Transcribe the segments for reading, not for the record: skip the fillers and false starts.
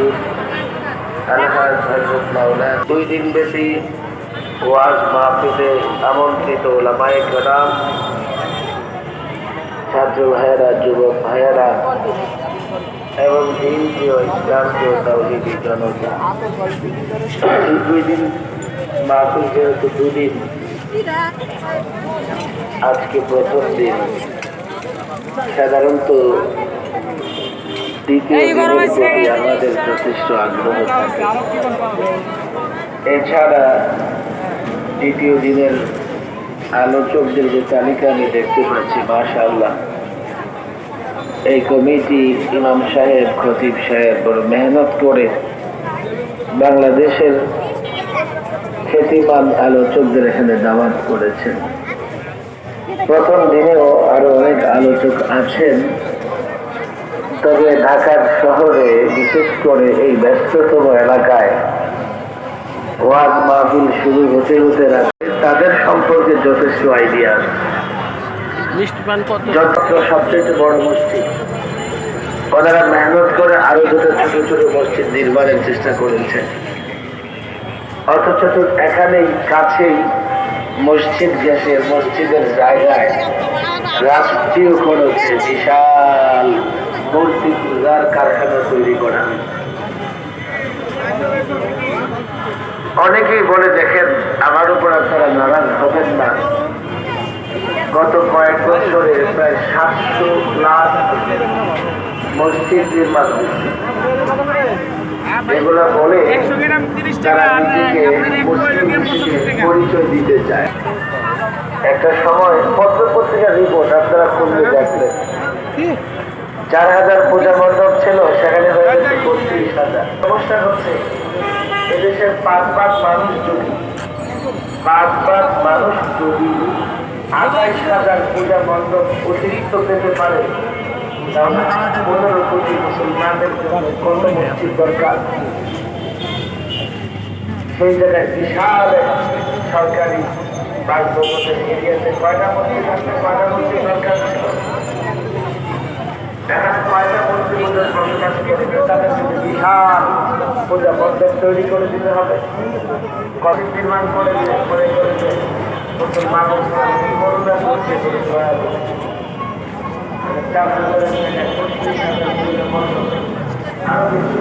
হুজুর আলহাজ হযরত মাওলানা 2 দিন ব্যাপী ওয়াজ মাহফিলে আমন্ত্রিত উলামায়ে কেরাম, ছাত্র ভাইয়েরা, যুবক ভাইয়েরা এবং দিন প্রিয় ইসলাম প্রিয় তাওহীদি জনতা, 2 দিন মাহফিল যেহেতু 2 দিন, আজকে প্রথম দিন। সাধারণত দ্বিতীয় দিনের প্রতি আমাদের যথেষ্ট আগ্রহ থাকে। এছাড়া দ্বিতীয় দিনের আলোচকদের যে তালিকা আমি দেখতে পাচ্ছি, মাশাআল্লাহ, এই কমিটি ইমাম সাহেব, খতিব সাহেব বড় মেহনত করে বাংলাদেশের খ্যাতিমান আলোচকদের এখানে দাওয়াত করেছেন। প্রথম দিনেও আরো অনেক আলোচক আছেন, তবে ঢাকার শহরে বিশেষ করে এই ব্যস্ততম এলাকায় ওয়াজ মাহফিল শুরু হতে হতে রাখে তাদের সম্পর্কে যথেষ্ট আইডিয়া। যত সবচেয়ে বড় মসজিদ, ওনারা মেহনত করে আরো দুটো ছোট ছোট মসজিদ নির্মাণের চেষ্টা করেছেন, অথচ এখানেই কাছেই মসজিদ গেছে, মসজিদের জায়গায় রাষ্ট্রীয় খরচে বিশাল মূর্তি পূজার কারখানা তৈরি করা। অনেকেই বলে, দেখেন, আমার উপর আপনারা নারাজ হবেন না, গত কয়েক বছরে প্রায় 700 লাখ মসজিদ নির্মাণ হয়েছে। এগুলা বলে তারা নিজেকে মুসলিম হিসেবে পরিচয় দিতে চায়। একটা সময় পত্র-পত্রিকার রিপোর্ট আপনারা খুললে দেখলেন, 4000 পূজা মণ্ডপ ছিল, সেখানে হয়ে গেছে 32,000। সমস্যা হচ্ছে এদেশের 5 ভাগ মানুষ যদি 28,000 পূজা মণ্ডপ অতিরিক্ত পেতে পারে, তাহলে 15 কোটি মুসলমানদের কত মসজিদ দরকার? সেই জায়গায় বিশাল সরকারি বাসভবনের এরিয়াতে কয়টা মসজিদ আসলে কয়টা মসজিদ দরকার ছিল? কয়টা মসজিদের বসবাস করে তাদের যদি বিশাল পূজা মণ্ডপ তৈরি করে দিতে হবে, কলেজ নির্মাণ করে মুসলমান করুণা করছে, আরো বেশি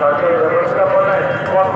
সরকারি ব্যবস্থাপনায় কত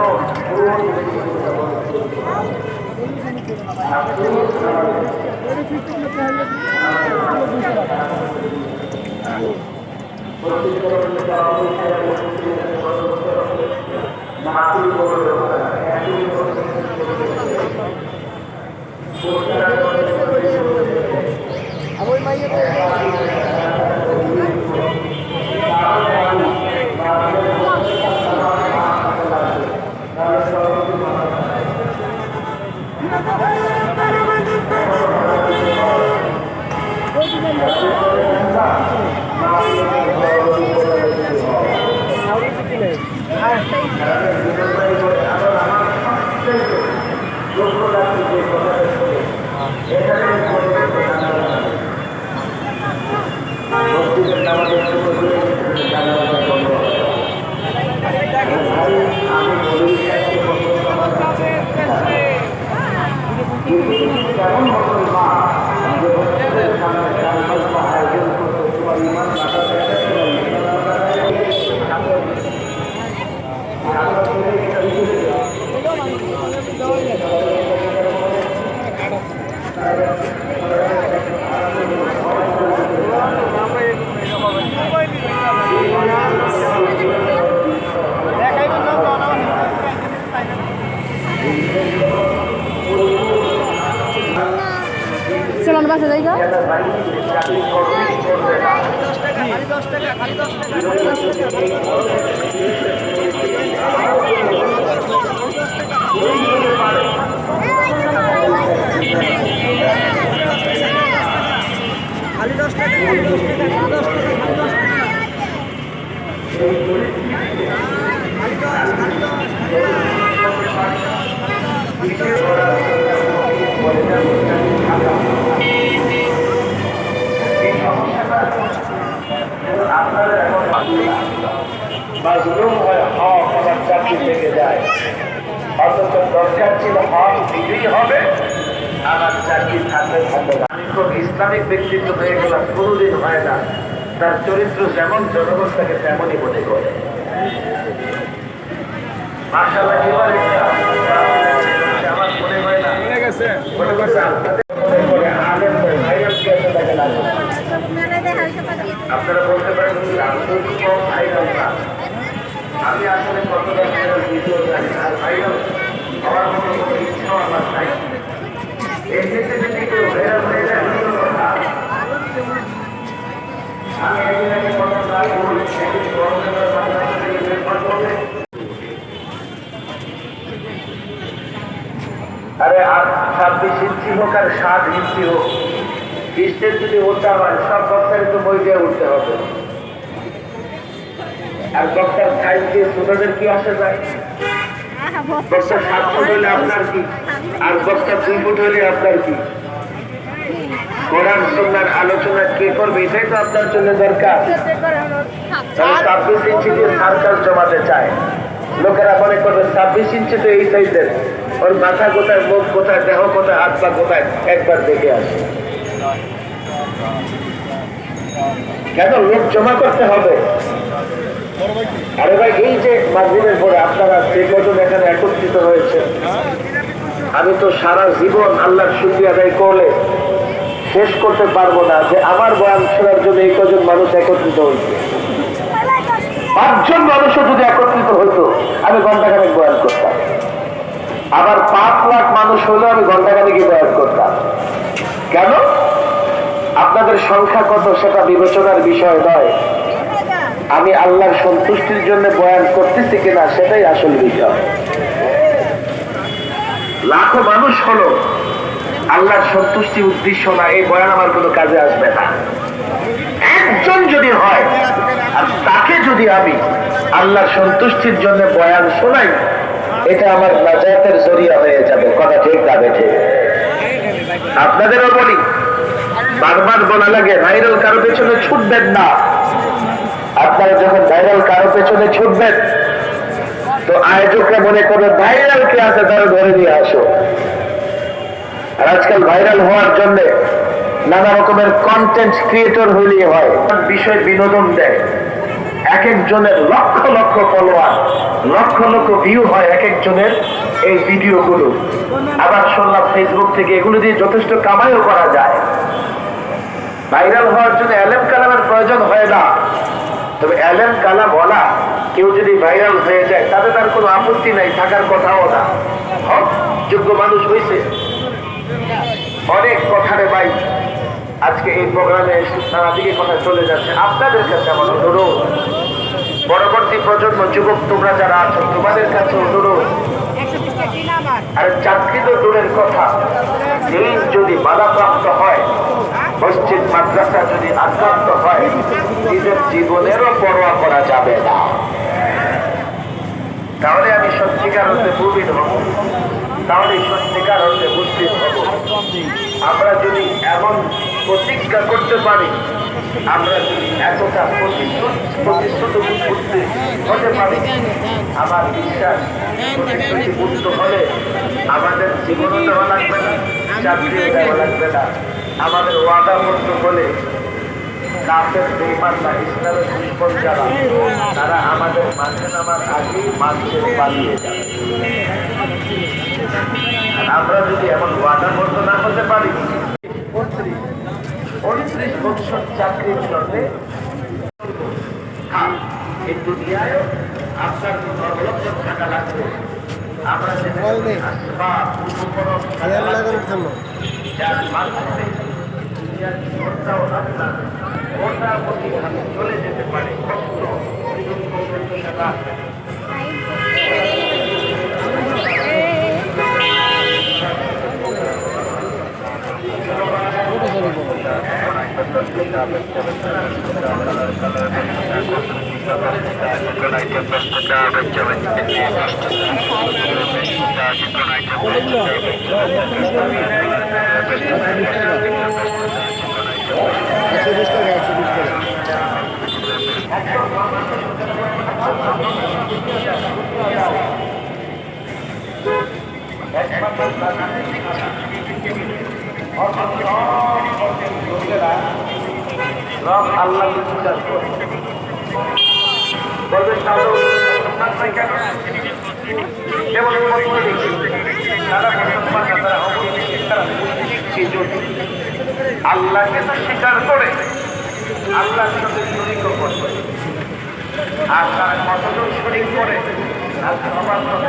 চলন বাসা যাই গা খালি 10 টাকা মাজলুম হয় হক আমার চাকরি থেকে যায়, অথচ দরকার ছিল হক দিতেই হবে, আমার চাকরি থাকবে থাকবে না। আমি খুব ইসলামিক ব্যক্তিত্ব হয়ে গেলাম, কোনোদিন হয় না। তার চরিত্র যেমন জনগণ তাকে তেমনই মনে করে। মাশাআল্লাহ, এবার আমার মনে হয় না আপনারা বলতে পারেন আমি আসলে কতটা ভিডিও জানি আর ভাইরাল হওয়ার মতো কোনো ইচ্ছাও আমার নাই। এমনিতে যদি কেউ ভাইরাল হয়ে যায় আমি একদিন আগে কথা আরে আর 26 ইঞ্চি হোক আর 7 ইঞ্চি হোক, স্টেজ যদি উঠতে হয় সব বক্তারে তো বই দিয়ে উঠতে হবে। আর বক্তার সাইজ দিয়ে ছোটদের কি আসে যায়? বক্তা 7 ফুট হলে আপনার কি, আর বক্তা 2 ফুট হলে আপনার কি? কোরআন সুন্নাহর আলোচনা কে করবে এটাই তো আপনার জন্য দরকার। 26 ইঞ্চি দিয়ে সার্কাস জমাতে চায়, লোকেরা মনে করবে 26 ইঞ্চি তো এই সাইজের, ওর মাথা কোথায়, মুখ কোথায়, দেহ কোথায়, হাত পা কোথায়, একবার দেখে আসে। কেন লোক জমা করতে হবে? আরে ভাই, এই যে মাগরিবের পরে আপনারা যে কজন এখানে একত্রিত হয়েছে, আমি তো সারা জীবন আল্লাহর শুকরিয়া আদায় করলে শেষ করতে পারবো না যে আমার বয়ান শোনার জন্য এই কজন মানুষ একত্রিত হয়েছে। 5 জন মানুষও যদি একত্রিত হইতো আমি ঘন্টাখানেক বয়ান করতাম, আবার 5 লাখ মানুষ হলেও আমি ঘন্টাখানেক বয়ান করতাম। কেন? আপনাদের সংখ্যা কত সেটা বিবেচনার বিষয় নয়, আমি আল্লাহর সন্তুষ্টির জন্য বয়ান করতেছি কিনা সেটাই আসল বিষয়। লাখো মানুষ হলো, আল্লাহর সন্তুষ্টি উদ্দেশ্য না, এই বয়ান আমার কোনো কাজে আসবে না। একজন যদি হয় আর তাকে যদি আমি আল্লাহর সন্তুষ্টির জন্য বয়ান শোনাই, এটা আমার নাজাতের জরিয়া হয়ে যাবে। কথা ঠিক না বেঠে? আপনাদেরও বলি, বারবার বলা লাগে ভাইরাল কারো পেছনে ছুটবেন না। আপনারা যখন ভাইরাল কারো পেছনে ছুটবেন তো আয়োজকরা মনে করবে ভাইরাল কে আছে তারা ধরে নিয়ে আসো। আর আজকাল ভাইরাল হওয়ার জন্য নানা রকমের কন্টেন্ট ক্রিয়েটর হইলেই হয়, বিষয় বিনোদন দেয়। এক একজনের লক্ষ লক্ষ ফলোয়ার, লক্ষ লক্ষ ভিউ হয় এক একজনের এই ভিডিওগুলো। আবার শুনলাম ফেসবুক থেকে এগুলো দিয়ে যথেষ্ট কামাইও করা যায়। ভাইরাল হওয়ার জন্য এলেম কালামের প্রয়োজন হয় না, তবে এলেম কালাম বলা কেউ যদি ভাইরাল হয়ে যায় তাতে তার কোনো আপত্তি নাই, থাকার কথাও না। হক যোগ্য মানুষ হয়েছে অনেক কথারে ভাই। আজকে এই প্রোগ্রামে সারা দিকে কথা চলে যাচ্ছে, আপনাদের কাছে আমার অনুরোধ, পরবর্তী প্রজন্ম যুবক তোমরা যারা আছো তোমাদের কাছে অনুরোধ, আর চাকরি তো দূরের কথা, দিন যদি বাধাপ্রাপ্ত হয়, মসজিদ মাদ্রাসা যদি আক্রান্ত হয়, নিজের জীবনেরও পরোয়া করা যাবে না। তাহলে আমি সত্যিকার অর্থে মুমিন হব, তাহলে সত্যিকার অর্থে মুসলিম হব। আমরা যদি এমন প্রতিজ্ঞা করতে পারি, আমরা যদি এতটা প্রতিশ্রুত হতে পারি, আমার বিশ্বাস প্রতিশ্রুতিবদ্ধ হলে আমাদের জীবনও দেওয়া লাগবে না, চাকরিও দেওয়া লাগবে না। আমাদের ওয়াদাবদ্ধ হলে কাফের বেঈমান না ইসলামের দুশমন যারা, তারা আমাদের মাঝে নামার আগেই মাঝে পালিয়ে যাবে। আমরা যদি এমন ওয়াদাবদ্ধ না হতে পারি, 29 বছর চাকরির জন্য এই দুনিয়ায় আপনার লক্ষ টাকা লাগবে। আমরা যার মাধ্যমে দুনিয়ার জীবনটাও আপনার মোটামুটি চলে যেতে পারে। কষ্ট রব আল্লাহ বিশ্বাস করে বলবে সাধু কেন কেবল আল্লাহকে তো স্বীকার করে আল্লাহর সাথে শরীকও করবে আর তারা কতজন শরীক করে আর সবার সাথে